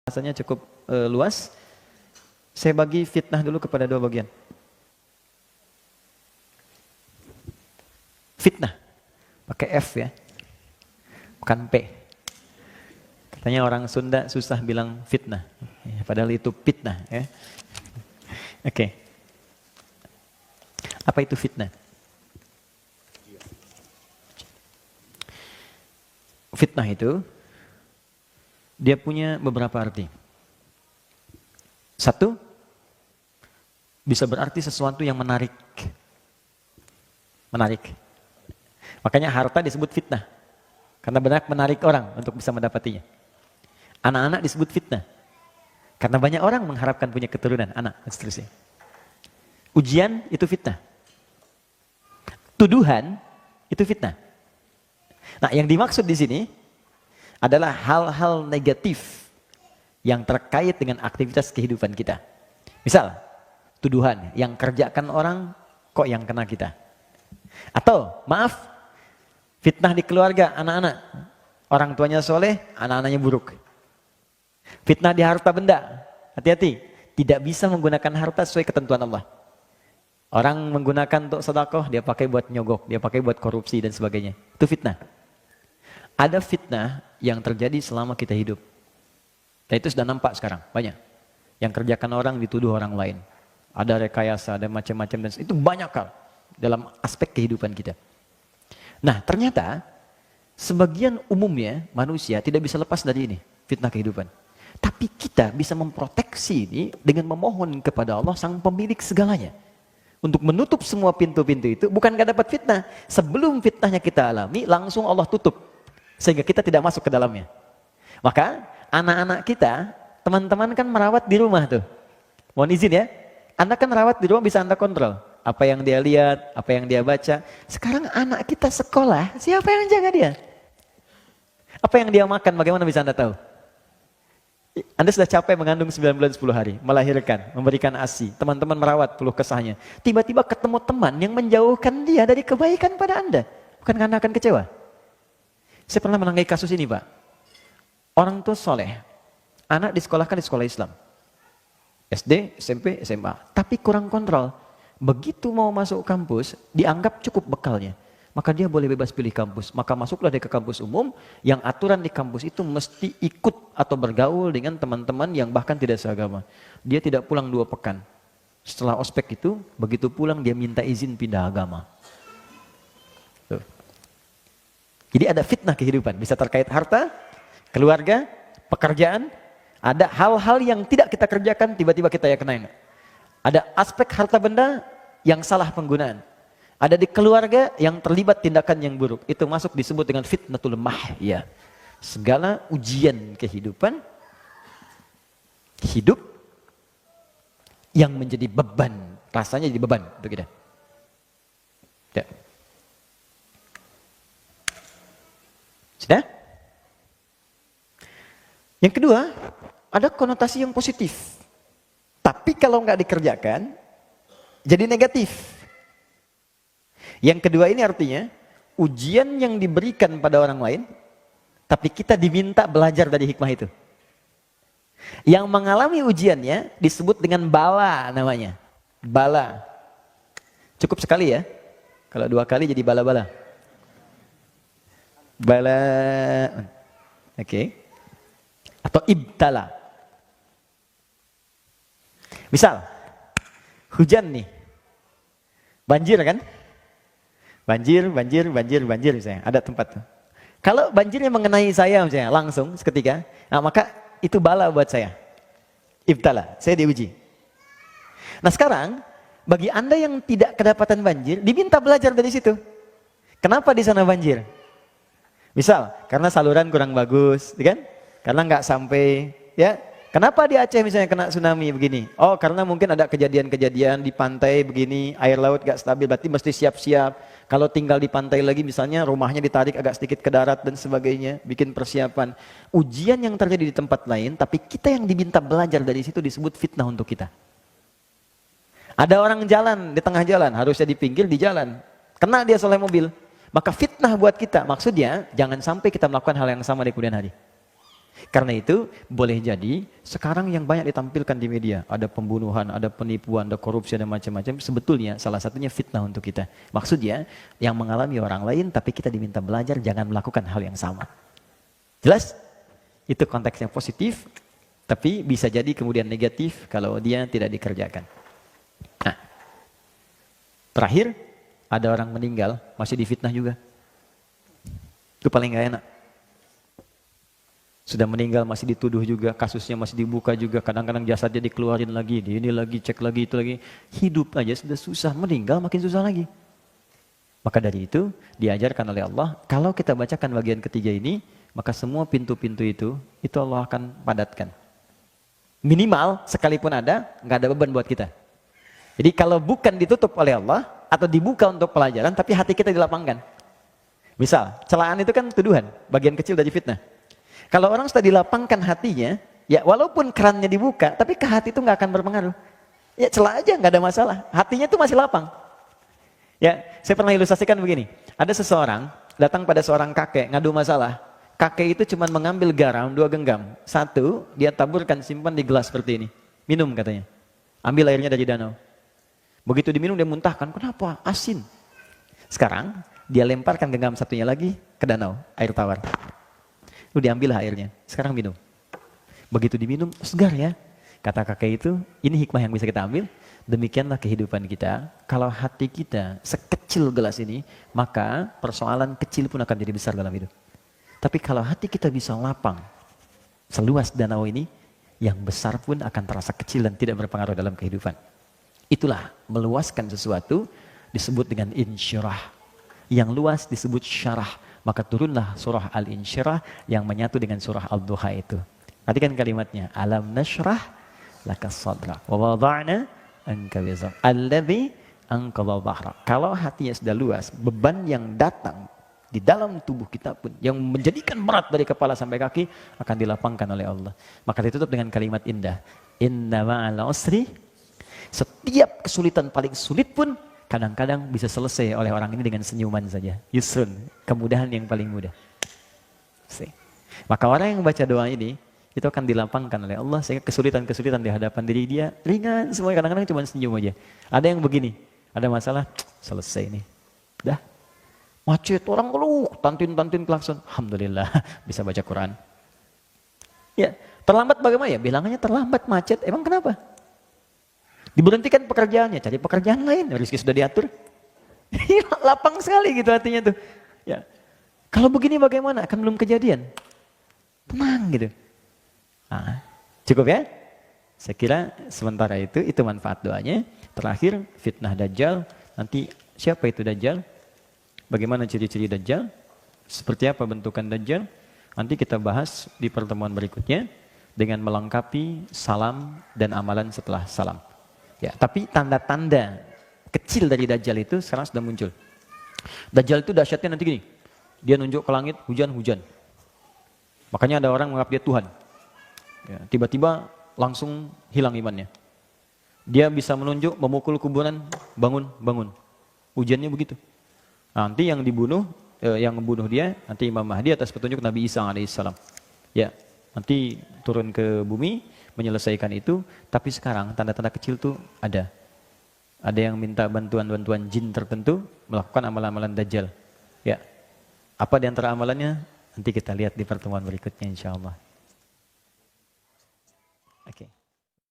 Bahasanya cukup luas. Saya bagi fitnah dulu kepada dua bagian. Fitnah, pakai F ya, bukan P. Katanya orang Sunda susah bilang fitnah, padahal itu fitnah ya. Oke. Apa itu fitnah? Fitnah itu dia punya beberapa arti. Satu, bisa berarti sesuatu yang menarik. Menarik. Makanya harta disebut fitnah. Karena benar menarik orang untuk bisa mendapatinya. Anak-anak disebut fitnah. Karena banyak orang mengharapkan punya keturunan, anak, dan seterusnya. Ujian itu fitnah. Tuduhan itu fitnah. Nah, yang dimaksud di sini adalah hal-hal negatif yang terkait dengan aktivitas kehidupan kita. Misal, tuduhan yang kerjakan orang kok yang kena kita. Atau, maaf, fitnah di keluarga, anak-anak. Orang tuanya soleh, anak-anaknya buruk. Fitnah di harta benda, hati-hati. Tidak bisa menggunakan harta sesuai ketentuan Allah. Orang menggunakan untuk sedekah, dia pakai buat nyogok, dia pakai buat korupsi dan sebagainya. Itu fitnah. Ada fitnah yang terjadi selama kita hidup. Dan itu sudah nampak sekarang, banyak. Yang kerjakan orang dituduh orang lain. Ada rekayasa, ada macam-macam, dan itu banyak hal dalam aspek kehidupan kita. Nah, ternyata sebagian umumnya manusia tidak bisa lepas dari ini, fitnah kehidupan. Tapi kita bisa memproteksi ini dengan memohon kepada Allah sang pemilik segalanya. Untuk menutup semua pintu-pintu itu, bukan gak dapat fitnah. Sebelum fitnahnya kita alami, langsung Allah tutup. Sehingga kita tidak masuk ke dalamnya. Maka anak-anak kita, teman-teman kan merawat di rumah tuh. Mohon izin ya, Anda kan merawat di rumah bisa Anda kontrol. Apa yang dia lihat, apa yang dia baca. Sekarang anak kita sekolah, siapa yang jaga dia? Apa yang dia makan, bagaimana bisa Anda tahu? Anda sudah capek mengandung 9 bulan 10 hari, melahirkan, memberikan ASI. Teman-teman merawat peluh kesahnya. Tiba-tiba ketemu teman yang menjauhkan dia dari kebaikan pada Anda. Bukan Anda akan kecewa? Saya pernah menangani kasus ini, Pak. Orang tua soleh, anak disekolahkan di sekolah Islam. SD, SMP, SMA. Tapi kurang kontrol. Begitu mau masuk kampus, dianggap cukup bekalnya. Maka dia boleh bebas pilih kampus. Maka masuklah dia ke kampus umum, yang aturan di kampus itu mesti ikut atau bergaul dengan teman-teman yang bahkan tidak seagama. Dia tidak pulang 2 pekan. Setelah ospek itu, begitu pulang dia minta izin pindah agama. Tuh. Jadi ada fitnah kehidupan, bisa terkait harta, keluarga, pekerjaan, ada hal-hal yang tidak kita kerjakan, tiba-tiba kita yang kena. Ada aspek harta benda yang salah penggunaan. Ada di keluarga yang terlibat tindakan yang buruk. Itu masuk disebut dengan fitnatul mahya. Segala ujian kehidupan, hidup yang menjadi beban, rasanya jadi beban untuk kita. Ya. Sudah? Yang kedua, ada konotasi yang positif. Tapi kalau nggak dikerjakan, jadi negatif. Yang kedua ini artinya, ujian yang diberikan pada orang lain, tapi kita diminta belajar dari hikmah itu. Yang mengalami ujiannya disebut dengan bala namanya. Bala. Cukup sekali ya. Kalau 2 kali jadi bala-bala. Bala. Oke. Atau ibtala. Misal, hujan nih. Banjir kan? Banjir misalnya. Ada tempat tuh. Kalau banjirnya mengenai saya misalnya langsung seketika, nah maka itu bala buat saya. Ibtala, saya diuji. Nah sekarang, bagi Anda yang tidak kedapatan banjir, diminta belajar dari situ. Kenapa di sana banjir? Misal, karena saluran kurang bagus, kan? Karena nggak sampai, ya. Kenapa di Aceh misalnya kena tsunami begini? Oh, karena mungkin ada kejadian-kejadian di pantai begini, air laut gak stabil, berarti mesti siap-siap. Kalau tinggal di pantai lagi misalnya, rumahnya ditarik agak sedikit ke darat dan sebagainya, bikin persiapan. Ujian yang terjadi di tempat lain, tapi kita yang diminta belajar dari situ disebut fitnah untuk kita. Ada orang jalan di tengah jalan, harusnya di pinggir, di jalan. Kena dia oleh mobil. Maka fitnah buat kita, maksudnya jangan sampai kita melakukan hal yang sama di kemudian hari. Karena itu boleh jadi sekarang yang banyak ditampilkan di media, ada pembunuhan, ada penipuan, ada korupsi, ada macam-macam, sebetulnya salah satunya fitnah untuk kita. Maksudnya yang mengalami orang lain tapi kita diminta belajar jangan melakukan hal yang sama. Jelas? Itu konteksnya positif, tapi bisa jadi kemudian negatif kalau dia tidak dikerjakan. Nah, terakhir ada orang meninggal masih difitnah juga. Itu paling gak enak. Sudah meninggal masih dituduh juga, kasusnya masih dibuka juga, kadang-kadang jasadnya dikeluarin lagi, ini lagi, cek lagi, itu lagi. Hidup aja sudah susah, meninggal makin susah lagi. Maka dari itu, diajarkan oleh Allah, kalau kita bacakan bagian ketiga ini, maka semua pintu-pintu itu Allah akan padatkan. Minimal, sekalipun ada, nggak ada beban buat kita. Jadi kalau bukan ditutup oleh Allah, atau dibuka untuk pelajaran, tapi hati kita dilapangkan. Misal, celaan itu kan tuduhan, bagian kecil dari fitnah. Kalau orang sudah dilapangkan hatinya, ya walaupun kerannya dibuka, tapi ke hati itu nggak akan berpengaruh. Ya celah aja, nggak ada masalah. Hatinya itu masih lapang. Ya, saya pernah ilustrasikan begini. Ada seseorang datang pada seorang kakek ngadu masalah. Kakek itu cuma mengambil garam 2 genggam. 1, dia taburkan simpan di gelas seperti ini. Minum katanya. Ambil airnya dari danau. Begitu diminum dia muntahkan. Kenapa? Asin. Sekarang dia lemparkan genggam satunya lagi ke danau, air tawar. Lalu diambillah airnya, sekarang minum. Begitu diminum, segar ya. Kata kakek itu, ini hikmah yang bisa kita ambil. Demikianlah kehidupan kita. Kalau hati kita sekecil gelas ini, maka persoalan kecil pun akan jadi besar dalam hidup. Tapi kalau hati kita bisa lapang, seluas danau ini, yang besar pun akan terasa kecil dan tidak berpengaruh dalam kehidupan. Itulah meluaskan sesuatu disebut dengan insyirah. Yang luas disebut syarah. Maka turunlah surah Al-Insyirah yang menyatu dengan surah Al-Duha itu. Perhatikan kalimatnya. Alam nashrah laka sadra wa wada'na anka wizrak alladhi anqadha dhahrak. Kalau hatinya sudah luas, beban yang datang di dalam tubuh kita pun yang menjadikan berat dari kepala sampai kaki akan dilapangkan oleh Allah. Maka ditutup dengan kalimat indah. Inna ma'al usri, setiap kesulitan paling sulit pun kadang-kadang bisa selesai oleh orang ini dengan senyuman saja. Yusrun, kemudahan yang paling mudah. Maka orang yang baca doa ini, itu akan dilapangkan oleh Allah sehingga kesulitan-kesulitan di hadapan diri dia ringan semua, kadang-kadang cuma senyum aja. Ada yang begini, ada masalah, selesai nih. Dah, macet, orang ngeluh, tantin klakson. Alhamdulillah, bisa baca Quran. Ya, terlambat bagaimana ya? Bilangannya terlambat, macet, emang kenapa? Diberhentikan pekerjaannya, cari pekerjaan lain, rezeki sudah diatur. Lapang sekali gitu hatinya tuh. Ya. Kalau begini bagaimana? Kan belum kejadian. Tenang gitu. Nah, cukup ya? Saya kira sementara itu manfaat doanya. Terakhir, fitnah Dajjal. Nanti siapa itu Dajjal? Bagaimana ciri-ciri Dajjal? Seperti apa bentukan Dajjal? Nanti kita bahas di pertemuan berikutnya dengan melengkapi salam dan amalan setelah salam. Ya, tapi tanda-tanda kecil dari Dajjal itu sekarang sudah muncul. Dajjal itu dahsyatnya nanti gini, dia nunjuk ke langit, hujan-hujan. Makanya ada orang menganggap dia Tuhan. Ya, tiba-tiba langsung hilang imannya. Dia bisa menunjuk, memukul kuburan, bangun. Hujannya begitu. Nanti yang dibunuh, yang membunuh dia, nanti Imam Mahdi atas petunjuk Nabi Isa alaihissalam. Ya, nanti turun ke bumi, menyelesaikan itu, tapi sekarang tanda-tanda kecil tuh ada. Ada yang minta bantuan jin tertentu melakukan amalan-amalan Dajjal. Ya. Apa di antara amalannya? Nanti kita lihat di pertemuan berikutnya insyaallah.